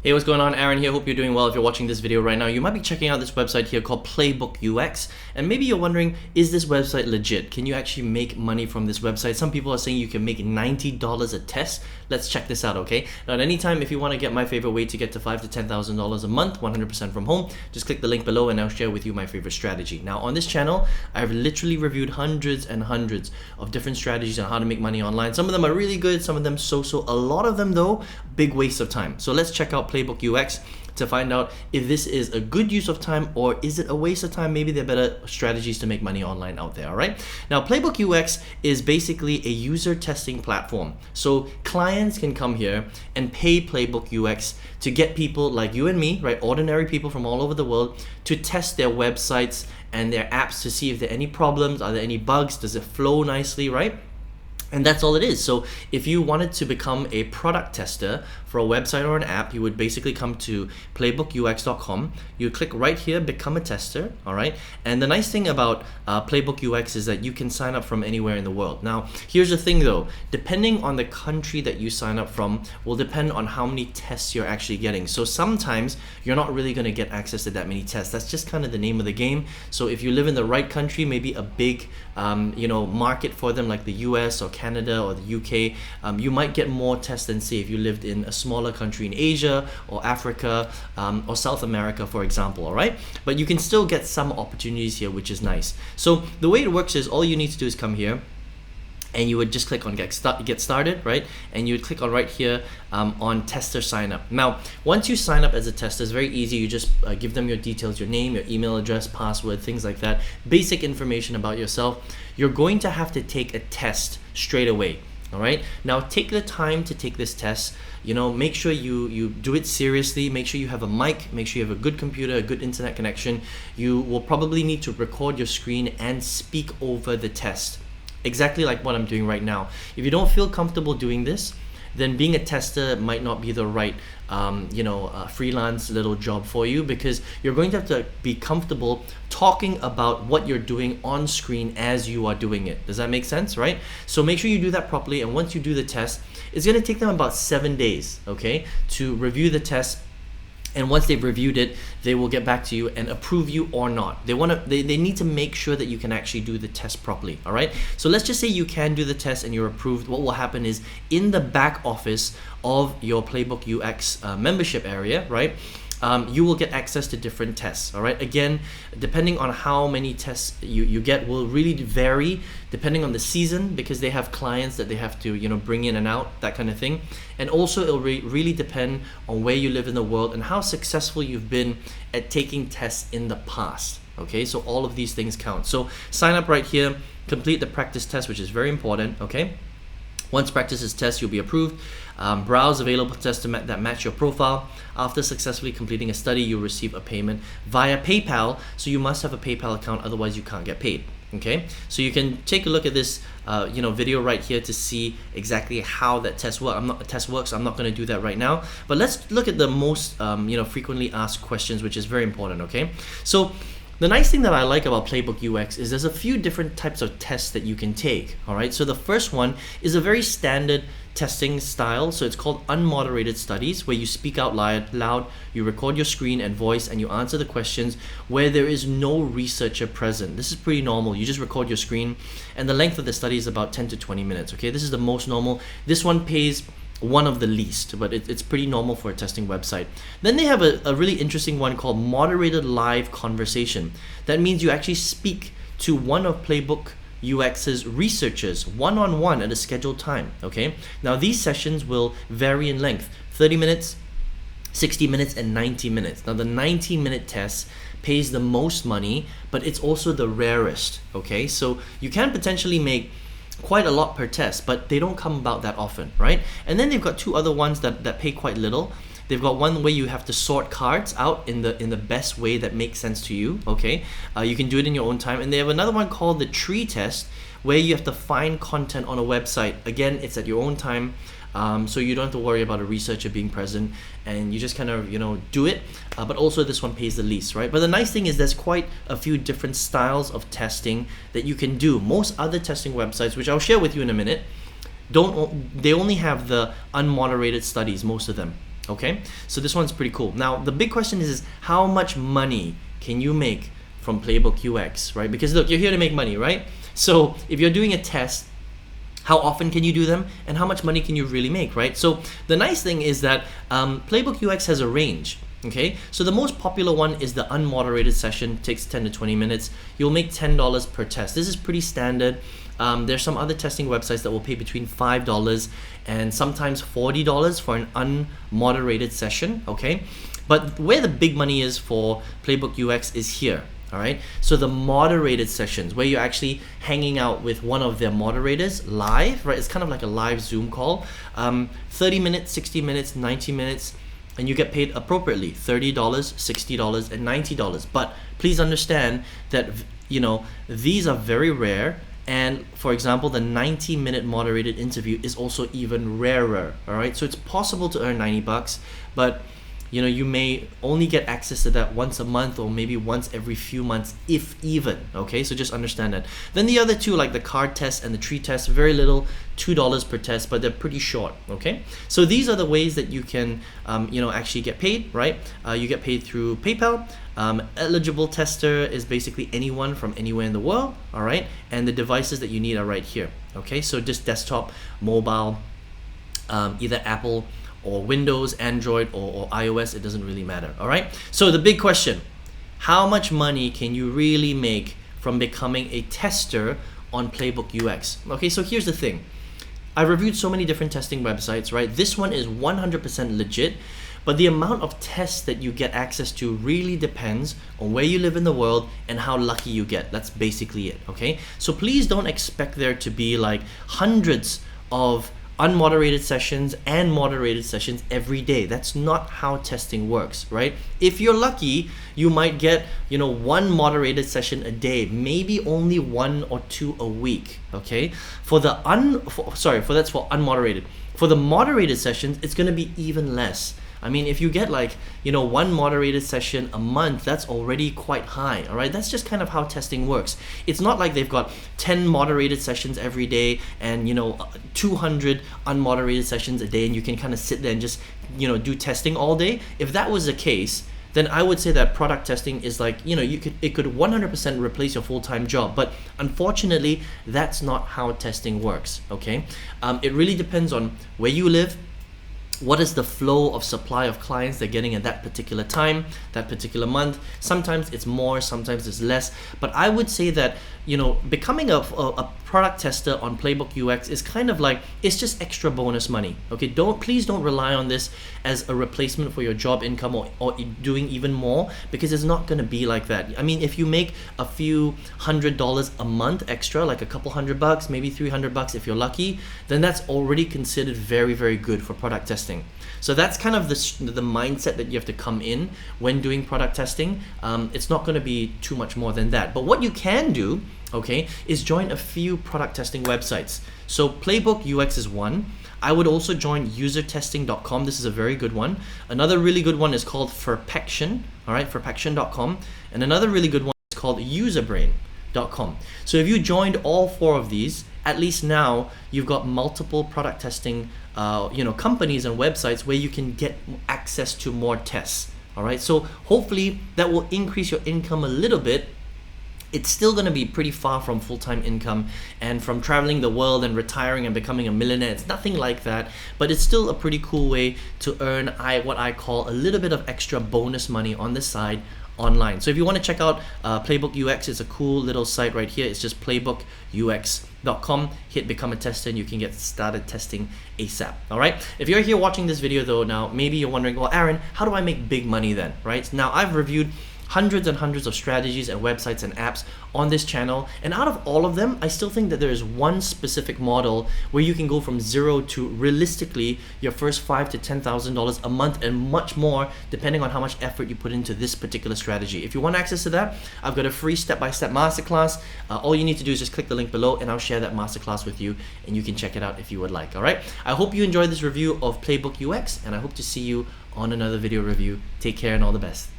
Hey, what's going on? Aaron here. Hope you're doing well. If you're watching this video right now, you might be checking out this website here called Playbook UX. And maybe you're wondering, is this website legit? Can you actually make money from this website? Some people are saying you can make $90 a test. Let's check this out, okay? Now, at any time, if you want to get my favorite way to get to $5,000 to $10,000 a month, 100% from home, just click the link below and I'll share with you my favorite strategy. Now, on this channel, I've literally reviewed hundreds and hundreds of different strategies on how to make money online. Some of them are really good, some of them so-so. A lot of them, though, big waste of time. So let's check out Playbook UX to find out if this is a good use of time or is it a waste of time. Maybe there are better strategies to make money online out there, all right? Now, Playbook UX is basically a user testing platform. So clients can come here and pay Playbook UX to get people like you and me, right, ordinary people from all over the world, to test their websites and their apps to see if there are any problems, are there any bugs, does it flow nicely, right? And that's all it is. So if you wanted to become a product tester for a website or an app, you would basically come to playbookux.com. You click right here, become a tester, all right? And the nice thing about Playbook UX is that you can sign up from anywhere in the world. Now, here's the thing though, depending on the country that you sign up from will depend on how many tests you're actually getting. So sometimes you're not really gonna get access to that many tests. That's just kind of the name of the game. So if you live in the right country, maybe a big market for them like the US or Canada or the UK, you might get more tests than say if you lived in a smaller country in Asia or Africa or South America, for example, all right? But you can still get some opportunities here, which is nice. So the way it works is all you need to do is come here and you would just click on get started, right? And you would click on right here on tester sign up. Now, once you sign up as a tester, it's very easy. You just give them your details, your name, your email address, password, things like that, basic information about yourself. You're going to have to take a test straight away. All right, now take the time to take this test. Make sure you do it seriously. Make sure you have a mic, make sure you have a good computer, a good internet connection. You will probably need to record your screen and speak over the test, exactly like what I'm doing right now. If you don't feel comfortable doing this, then being a tester might not be the right freelance little job for you, because you're going to have to be comfortable talking about what you're doing on screen as you are doing it. Does that make sense, right? So make sure you do that properly, and once you do the test, it's going to take them about 7 days, okay, to review the test. And once they've reviewed it, they will get back to you and approve you or not. They need to make sure that you can actually do the test properly, all right? So let's just say you can do the test and you're approved. What will happen is in the back office of your Playbook UX membership area, right? You will get access to different tests, all right? Again, depending on how many tests you get will really vary depending on the season, because they have clients that they have to bring in and out, that kind of thing. And also it'll really depend on where you live in the world and how successful you've been at taking tests in the past, okay? So all of these things count. So sign up right here, complete the practice test, which is very important, okay? Once practice is test, you'll be approved. Browse available tests that match your profile. After successfully completing a study, you'll receive a payment via PayPal. So you must have a PayPal account, otherwise you can't get paid. Okay, so you can take a look at this video right here to see exactly how that test works. I'm not going to do that right now, but let's look at the most frequently asked questions, which is very important. Okay, so the nice thing that I like about Playbook UX is there's a few different types of tests that you can take, all right? So the first one is a very standard testing style. So it's called unmoderated studies, where you speak out loud, you record your screen and voice, and you answer the questions where there is no researcher present. This is pretty normal. You just record your screen, and the length of the study is about 10 to 20 minutes, okay? This is the most normal. This one pays one of the least, but it's pretty normal for a testing website. Then they have a really interesting one called moderated live conversation. That means you actually speak to one of Playbook UX's researchers one-on-one at a scheduled time, okay? Now these sessions will vary in length, 30 minutes, 60 minutes, and 90 minutes. Now the 90-minute test pays the most money, but it's also the rarest, okay? So you can potentially make quite a lot per test, but they don't come about that often, right? And then they've got two other ones that pay quite little. They've got one where you have to sort cards out in the best way that makes sense to you, okay? You can do it in your own time. And they have another one called the tree test, where you have to find content on a website. Again, it's at your own time. So you don't have to worry about a researcher being present, and you just kind of do it, but also this one pays the least, right? But the nice thing is there's quite a few different styles of testing that you can do. Most other testing websites, which I'll share with you in a minute, they only have the unmoderated studies, most of them. Okay, so this one's pretty cool. Now, the big question is how much money can you make from Playbook UX, right? Because look, you're here to make money, right? So if you're doing a test, how often can you do them, and how much money can you really make, right? So the nice thing is that Playbook UX has a range. Okay, so the most popular one is the unmoderated session, takes 10 to 20 minutes. You'll make $10 per test. This is pretty standard. There's some other testing websites that will pay between $5 and sometimes $40 for an unmoderated session, okay? But where the big money is for Playbook UX is here, all right? So the moderated sessions, where you're actually hanging out with one of their moderators live, right? It's kind of like a live Zoom call. 30 minutes, 60 minutes, 90 minutes, and you get paid appropriately, $30, $60, and $90. But please understand that, you know, these are very rare. And for example, the 90-minute moderated interview is also even rarer, all right? So it's possible to earn 90 bucks, but you know, you may only get access to that once a month or maybe once every few months, if even, okay? So just understand that. Then the other two, like the card test and the tree test, very little, $2 per test, but they're pretty short, okay? So these are the ways that you can, you know, actually get paid, right? You get paid through PayPal. Eligible tester is basically anyone from anywhere in the world, all right? And the devices that you need are right here, okay? So just desktop, mobile, either Apple or Windows, Android, or iOS, it doesn't really matter, all right? So the big question, how much money can you really make from becoming a tester on Playbook UX? Okay, so here's the thing. I've reviewed so many different testing websites, right? This one is 100% legit, but the amount of tests that you get access to really depends on where you live in the world and how lucky you get. That's basically it, okay? So please don't expect there to be like hundreds of unmoderated sessions and moderated sessions every day. That's not how testing works, right? If you're lucky, you might get, you know, one moderated session a day, maybe only 1 or 2 a week, okay? That's for unmoderated. For the moderated sessions, it's gonna be even less. I mean, if you get like, you know, one moderated session a month, that's already quite high, all right? That's just kind of how testing works. It's not like they've got 10 moderated sessions every day and, you know, 200 unmoderated sessions a day, and you can kind of sit there and just, you know, do testing all day. If that was the case, then I would say that product testing is like, you know, it could 100% replace your full-time job. But unfortunately, that's not how testing works, okay? It really depends on where you live, what is the flow of supply of clients they're getting at that particular time, that particular month. Sometimes it's more, sometimes it's less. But I would say that, you know, becoming a product tester on Playbook UX is kind of like, it's just extra bonus money. Okay, please don't rely on this as a replacement for your job income or doing even more, because it's not going to be like that. I mean, if you make a few $100s a month extra, like a couple $100, maybe $300 if you're lucky, then that's already considered very, very good for product testing. So that's kind of the mindset that you have to come in when doing product testing. It's not going to be too much more than that. But what you can do, okay, is join a few product testing websites. So Playbook UX is one. I would also join usertesting.com. This is a very good one. Another really good one is called Furpection, all right, Furpection.com. And another really good one is called userbrain.com. So if you joined all 4 of these, at least now you've got multiple product testing you know, companies and websites where you can get access to more tests, all right? So hopefully that will increase your income a little bit. It's still going to be pretty far from full-time income and from traveling the world and retiring and becoming a millionaire. It's nothing like that, but it's still a pretty cool way to earn what I call a little bit of extra bonus money on the side online. So if you want to check out Playbook UX, it's a cool little site right here. It's just playbookux.com. Hit become a tester and you can get started testing ASAP. All right. If you're here watching this video though, now maybe you're wondering, well, Aaron, how do I make big money then? Right now, I've reviewed hundreds and hundreds of strategies and websites and apps on this channel, and out of all of them, I still think that there is one specific model where you can go from zero to realistically your first $5,000 to $10,000 a month and much more, depending on how much effort you put into this particular strategy. If you want access to that, I've got a free step-by-step masterclass. All you need to do is just click the link below and I'll share that masterclass with you and you can check it out if you would like. All right, I hope you enjoyed this review of Playbook UX, and I hope to see you on another video review. Take care and all the best.